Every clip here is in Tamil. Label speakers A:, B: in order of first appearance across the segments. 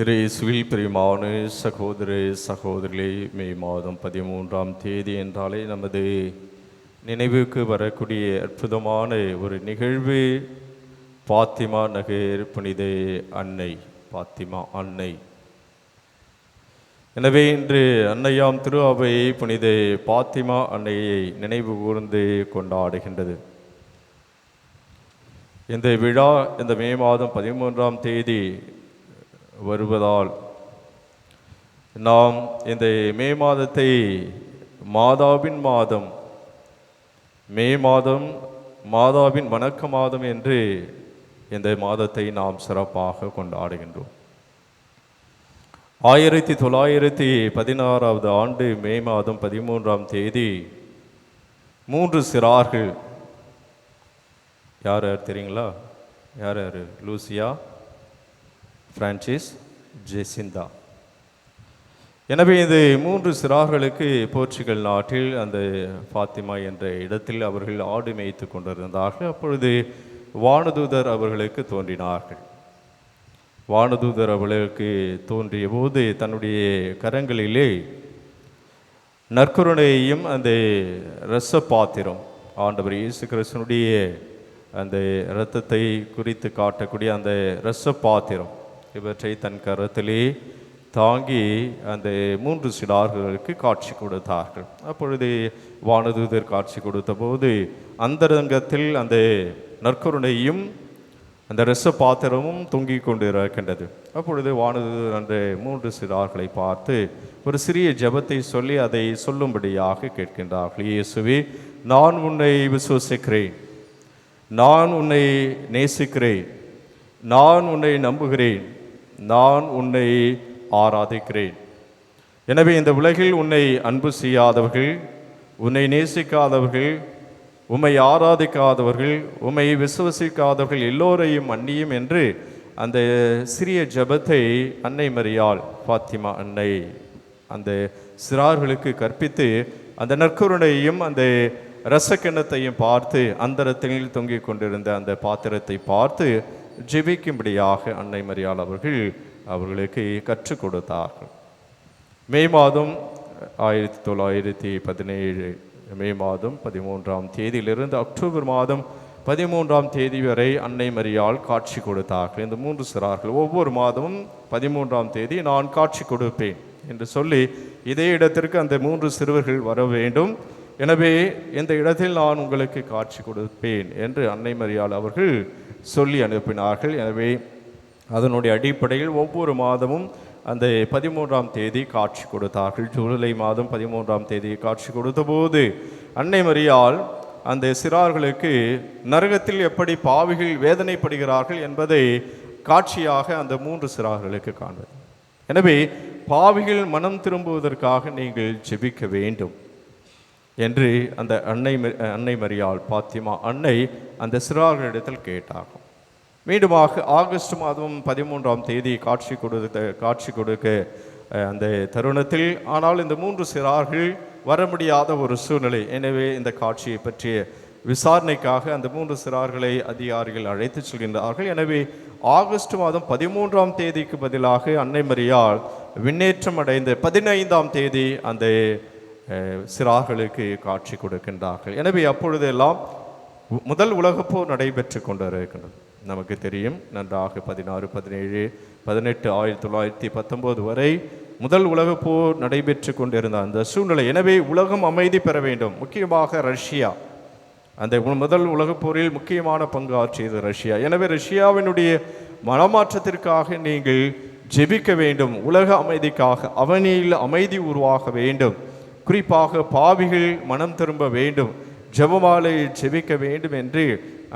A: இயேசுவில் பிரியமான சகோதர சகோதரிகளே, மே மாதம் 13ஆம் தேதி என்றாலே நமது நினைவுக்கு வரக்கூடிய அற்புதமான ஒரு நிகழ்வு பாத்திமா நகர் புனித அன்னை, பாத்திமா அன்னை. எனவே இன்று அன்னையாம் திரு அவை புனித பாத்திமா அன்னையை நினைவு கூர்ந்து கொண்டாடுகின்றது. இந்த விழா இந்த மே மாதம் 13ஆம் தேதி வருவதால் நாம் இந்த மே மாதத்தை மாதாவின் மாதம், மே மாதம் மாதாவின் வணக்க மாதம் என்று இந்த மாதத்தை நாம் சிறப்பாக கொண்டாடுகின்றோம். 1916வது ஆண்டு மே மாதம் 13ஆம் தேதி 3 சிறார்கள், யார் யார் தெரியுங்களா? யார் யார்? Lucia, Francis, Jacintha. எனவே இந்த 3 சிறார்களுக்கு போர்ச்சுகல் நாட்டில் அந்த பாத்திமா என்ற இடத்தில் அவர்கள் ஆடு மேய்த்து கொண்டிருந்தார்கள். அப்பொழுது வானதூதர் அவர்களுக்கு தோன்றினார்கள். வானதூதர் அவர்களுக்கு தோன்றிய போது தன்னுடைய கரங்களிலே நற்கருணையையும் அந்த இரச பாத்திரம், ஆண்டவர் இயேசு கிறிஸ்துவினுடைய அந்த இரத்தத்தை குறித்து காட்டக்கூடிய அந்த இரச பாத்திரம், இவற்றை தன் கரத்திலே தாங்கி அந்த 3 சிறார்களுக்கு காட்சி கொடுத்தார்கள். அப்பொழுது வானதூதர் காட்சி கொடுத்த போது அந்தரங்கத்தில் அந்த நற்கருணையும் அந்த இரச பாத்திரமும் தொங்கிக் கொண்டு இருக்கின்றது. அப்பொழுது வானதூதர் அந்த 3 சிறார்களை பார்த்து ஒரு சிறிய ஜெபத்தை சொல்லி அதை சொல்லும்படியாக கேட்கின்றார்கள். இயேசுவே, நான் உன்னை விசுவசிக்கிறேன், நான் உன்னை நேசிக்கிறேன், நான் உன்னை நம்புகிறேன், நான் உன்னை ஆராதிக்கிறேன். எனவே இந்த உலகில் உன்னை அன்பு செய்யாதவர்கள், உன்னை நேசிக்காதவர்கள், உம்மை ஆராதிக்காதவர்கள், உம்மை விசுவசிக்காதவர்கள் எல்லோரையும் மன்னியும் என்று அந்த சிறிய ஜெபத்தை அன்னை மரியாள் பாத்திமா அன்னை அந்த சிறார்களுக்கு கற்பித்து அந்த நற்கருணையையும் அந்த இரசக்கிண்ணத்தையும் பார்த்து அந்தரத்தில் தொங்கிக் கொண்டிருந்த அந்த பாத்திரத்தை பார்த்து ஜெபிக்கும்படியாக அன்னை மரியாள் அவர்களுக்கு கற்றுக் கொடுத்தார்கள். மே மாதம் 1917 மே மாதம் 13ஆம் தேதியிலிருந்து அக்டோபர் மாதம் 13ஆம் தேதி வரை அன்னை மரியாள் காட்சி கொடுத்தார்கள். இந்த 3 சிறார்கள் ஒவ்வொரு மாதமும் 13ஆம் தேதி நான் காட்சி கொடுப்பேன் என்று சொல்லி இதே இடத்திற்கு அந்த 3 சிறுவர்கள் வர வேண்டும், எனவே இந்த இடத்தில் நான் உங்களுக்கு காட்சி கொடுப்பேன் என்று அன்னை மரியாள் அவர்கள் சொல்லி அனுப்பினார்கள். எனவே அதனுடைய அடிப்படையில் ஒவ்வொரு மாதமும் அந்த 13ஆம் தேதி காட்சி கொடுத்தார்கள். ஜூலை மாதம் 13ஆம் தேதி காட்சி கொடுத்த போது அன்னை மரியாள் அந்த சிறார்களுக்கு நரகத்தில் எப்படி பாவிகள் வேதனைப்படுகிறார்கள் என்பதை காட்சியாக அந்த 3 சிறார்களுக்கு காண்பது. எனவே பாவிகள் மனம் திரும்புவதற்காக நீங்கள் ஜெபிக்க வேண்டும் என்று அந்த அன்னை மரியாள் பாத்திமா அன்னை அந்த சிறார்களிடத்தில் கேட்டார்கள். மீண்டுமாக ஆகஸ்ட் மாதம் 13ஆம் தேதி காட்சி கொடுக்க அந்த தருணத்தில், ஆனால் இந்த 3 சிறார்கள் வர முடியாத ஒரு சூழ்நிலை. எனவே இந்த காட்சியை பற்றிய விசாரணைக்காக அந்த 3 சிறார்களை அதிகாரிகள் அழைத்து செல்கின்றார்கள். எனவே ஆகஸ்ட் மாதம் 13ஆம் தேதிக்கு பதிலாக அன்னை மரியாள் விண்ணேற்றம் அடைந்த 15ஆம் தேதி அந்த சிறார்களுக்கு காட்சி கொடுக்கின்றார்கள். எனவே அப்பொழுதெல்லாம் முதல் உலகப்போர் நடைபெற்று கொண்டிருக்கின்றது. நமக்கு தெரியும் நன்றாக 16, 17, 18, 1919 வரை முதல் உலகப்போர் நடைபெற்று கொண்டிருந்த அந்த சூழ்நிலை. எனவே உலகம் அமைதி பெற வேண்டும். முக்கியமாக ரஷ்யா அந்த முதல் உலகப்போரில் முக்கியமான பங்கு ஆற்றியது ரஷ்யா. எனவே ரஷ்யாவினுடைய மனமாற்றத்திற்காக நீங்கள் ஜெபிக்க வேண்டும், உலக அமைதிக்காக, அவனில் அமைதி உருவாக வேண்டும், குறிப்பாக பாவிகள் மனம் திரும்ப வேண்டும், ஜெபமாலை ஜெபிக்க வேண்டும் என்று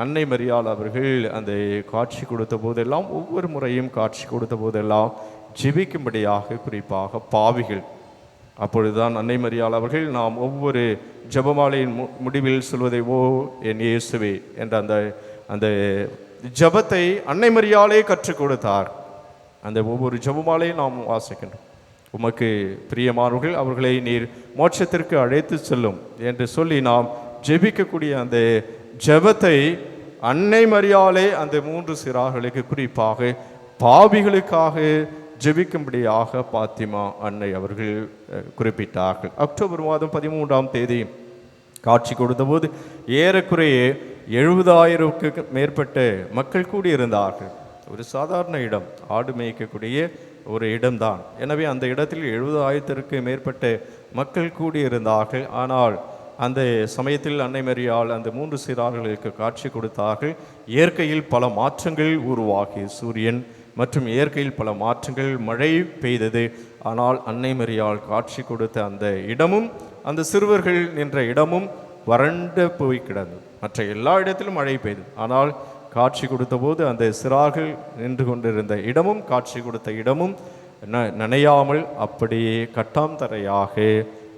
A: அன்னை மரியாள் அவர்கள் அந்த காட்சி கொடுத்த போதெல்லாம், ஒவ்வொரு முறையும் காட்சி கொடுத்த போதெல்லாம் ஜெபிக்கும்படியாக குறிப்பாக பாவிகள். அப்பொழுதுதான் அன்னை மரியாள் அவர்கள் நாம் ஒவ்வொரு ஜெபமாலையின் முடிவில் சொல்வதை, ஓ என் இயேசுவே என்ற அந்த ஜெபத்தை அன்னை மரியாளே கற்றுக் கொடுத்தார். அந்த ஒவ்வொரு ஜெபமாலையும் நாம் வாசிக்கின்றோம். உமக்கு பிரியமானவர்கள் அவர்களை நீர் மோட்சத்திற்கு அழைத்து செல்லும் என்று சொல்லி நாம் ஜெபிக்கக்கூடிய அந்த ஜெபத்தை அன்னை மரியாளே அந்த 3 சிறார்களுக்கு குறிப்பாக பாவிகளுக்காக ஜெபிக்கும்படியாக பாத்திமா அன்னை அவர்கள் குறிப்பிட்டார்கள். அக்டோபர் மாதம் 13ஆம் தேதி காட்சி கொடுத்தபோது ஏறக்குறைய 70,000க்கு மேற்பட்ட மக்கள் கூடியிருந்தார்கள். ஒரு சாதாரண இடம், ஆடு மேய்க்கக்கூடிய ஒரு இடம்தான். எனவே அந்த இடத்தில் 70,000க்கு மேற்பட்ட மக்கள் கூடியிருந்தார்கள். ஆனால் அந்த சமயத்தில் அன்னை மரியாள் அந்த 3 சிறார்களுக்கு காட்சி கொடுத்தார்கள். இயற்கையில் பல மாற்றங்கள் உருவாகி, சூரியன் மற்றும் இயற்கையில் பல மாற்றங்கள், மழை பெய்தது. ஆனால் அன்னை மரியாள் காட்சி கொடுத்த அந்த இடமும் அந்த சிறுவர்கள் நின்ற இடமும் வறண்டு போய் கிடந்தது. மற்ற எல்லா இடத்திலும் மழை பெய்தது. ஆனால் காட்சி கொடுத்த போது அந்த சிறார்கள் நின்று கொண்டிருந்த இடமும் காட்சி கொடுத்த இடமும் நனையாமல் அப்படியே கட்டாம் தரையாக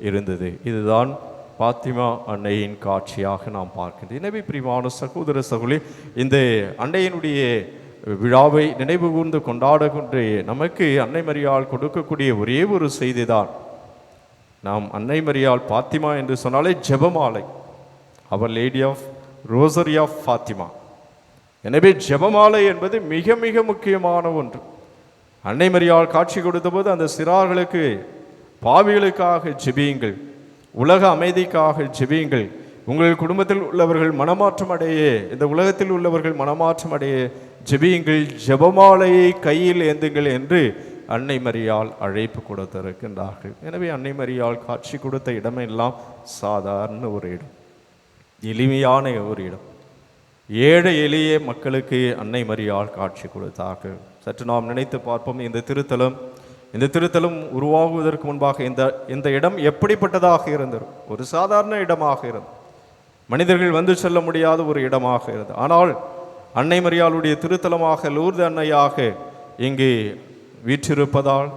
A: இருந்தது. இதுதான் பாத்திமா அன்னையின் காட்சியாக நாம் பார்க்கின்றோம். எனவே பிரியமான சகோதர சகோதரி, இந்த அன்னையினுடைய விழாவை நினைவு கூர்ந்து கொண்டாடுகின்ற நமக்கு அன்னை மரியாள் கொடுக்கக்கூடிய ஒரே ஒரு செய்தி தான், நாம் அன்னை மரியாள் பாத்திமா என்று சொன்னாலே ஜெபமாலை, அவர் Lady of Rosary of Fatima. எனவே ஜெபமாலை என்பது மிக மிக முக்கியமான ஒன்று. அன்னை மரியாள் காட்சி கொடுத்த போது அந்த சிறார்களுக்கு பாவிகளுக்காக ஜெபியுங்கள், உலக அமைதிக்காக ஜெபியுங்கள், உங்கள் குடும்பத்தில் உள்ளவர்கள் மனமாற்றம் அடைய, இந்த உலகத்தில் உள்ளவர்கள் மனமாற்றம் அடைய ஜெபியுங்கள், ஜெபமாலையை கையில் ஏந்துங்கள் என்று அன்னை மரியாள் அழைப்பு கொடுத்திருக்கின்றார்கள். எனவே அன்னை மரியாள் காட்சி கொடுத்த இடமெல்லாம் சாதாரண ஒரு இடம், எளிமையான ஒரு இடம். ஏழை எளிய மக்களுக்கு அன்னை மரியாள் காட்சி கொடுத்தார்கள். சற்று நாம் நினைத்து பார்ப்போம், இந்த திருத்தலம் உருவாகுவதற்கு முன்பாக இந்த இடம் எப்படிப்பட்டதாக இருந்தது? ஒரு சாதாரண இடமாக இருந்தது, மனிதர்கள் வந்து செல்ல முடியாத ஒரு இடமாக இருந்தது. ஆனால் அன்னை மரியாளுடைய திருத்தலமாக லூர்து அன்னையாக இங்கு வீற்றிருப்பதால்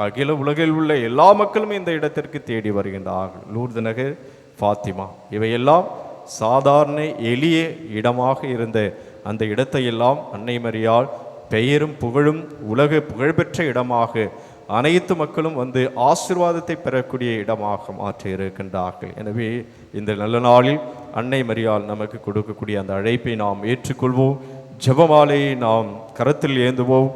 A: அகில உலகில் உள்ள எல்லா மக்களும் இந்த இடத்திற்கு தேடி வருகின்றார்கள். லூர்து நகர், ஃபாத்திமா, இவையெல்லாம் சாதாரண எளிய இடமாக இருந்த அந்த இடத்தையெல்லாம் அன்னை மரியாள் பெயரும் புகழும் உலக புகழ்பெற்ற இடமாக அனைத்து மக்களும் வந்து ஆசீர்வாதத்தை பெறக்கூடிய இடமாக மாற்றி இருக்கின்றார்கள். எனவே இந்த நல்ல நாளில் அன்னை மரியாள் நமக்கு கொடுக்கக்கூடிய அந்த அழைப்பை நாம் ஏற்றுக்கொள்வோம். ஜெபமாலையை நாம் கரத்தில் ஏந்துவோம்.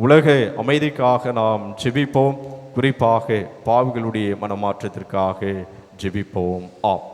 A: உலக அமைதிக்காக நாம் ஜெபிப்போம். குறிப்பாக பாவிகளுடைய மனமாற்றத்திற்காக ஜெபிப்போம். ஆம்.